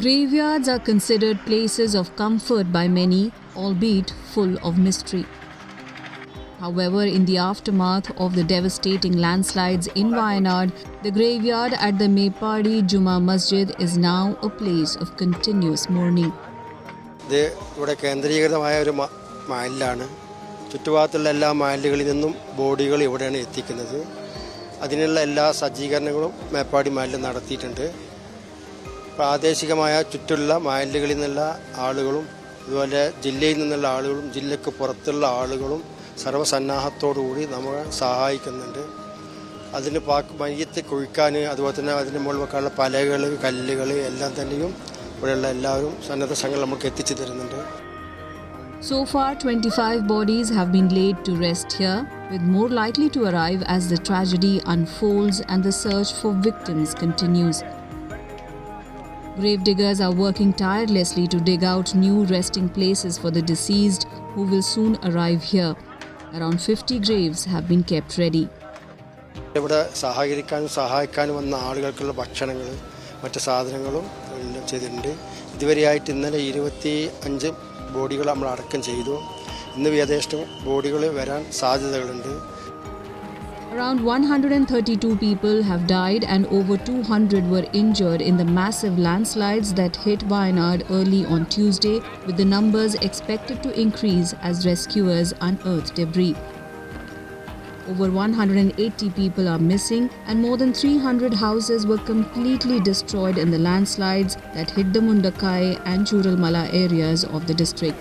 Graveyards are considered places of comfort by many, albeit full of mystery. However, in the aftermath of the devastating landslides in Wayanad, the graveyard at the Mepadi Juma Masjid is now a place of continuous mourning. ഇത് ഇവിടെ കേന്ദ്രീകൃതമായ ഒരു മഹല്ലാണ്. ചുറ്റുഭാഗത്തുള്ള എല്ലാ മഹല്ലുകളിൽ നിന്നും ബോഡികൾ ഇവിടെയാണ് എത്തിക്കുന്നത്. അതിനുള്ള എല്ലാ സജ്ജീകരണങ്ങളും മേപ്പാടി മഹല്ല് നടത്തിയിട്ടുണ്ട്. പ്രാദേശികമായ ചുറ്റുള്ള മഹല്ലുകളിൽ നിന്നുള്ള ആളുകളും അതുപോലെ ജില്ലയിൽ നിന്നുള്ള ആളുകളും ജില്ലയ്ക്ക് പുറത്തുള്ള ആളുകളും സർവ്വസന്നാഹത്തോടുകൂടി നമ്മളെ സഹായിക്കുന്നുണ്ട്. അതിന് മയ്യത്ത് കുഴിക്കാൻ അതുപോലെ തന്നെ അതിന് മുകളിൽ വെക്കാനുള്ള പലകൾ കല്ലുകൾ എല്ലാം തന്നെയും ഇവിടെയുള്ള എല്ലാവരും സന്നദ്ധ സംഘങ്ങൾ നമുക്ക് എത്തിച്ചു തരുന്നുണ്ട്. So far, 25 bodies have been laid to rest here, with more likely to arrive as the tragedy unfolds and the search for victims continues. Gravediggers are working tirelessly to dig out new resting places for the deceased who will soon arrive here. Around 50 graves have been kept ready. ഇവിടെ സഹായിക്കാനും വന്ന ആളുകൾക്കുള്ള ഭക്ഷണങ്ങൾ മറ്റ് സാധനങ്ങളും എല്ലാം ചെയ്തിട്ടുണ്ട്. ഇതുവരെയായിട്ട് ഇന്നലെ 25 ബോഡികൾ നമ്മൾ അടക്കം ചെയ്തു. ഇന്ന് യഥേഷ്ടം ബോഡികൾ വരാൻ സാധ്യതകളുണ്ട്. Around 132 people have died and over 200 were injured in the massive landslides that hit Wayanad early on Tuesday, with the numbers expected to increase as rescuers unearth debris. Over 180 people are missing and more than 300 houses were completely destroyed in the landslides that hit the Mundakai and Churalmala areas of the district.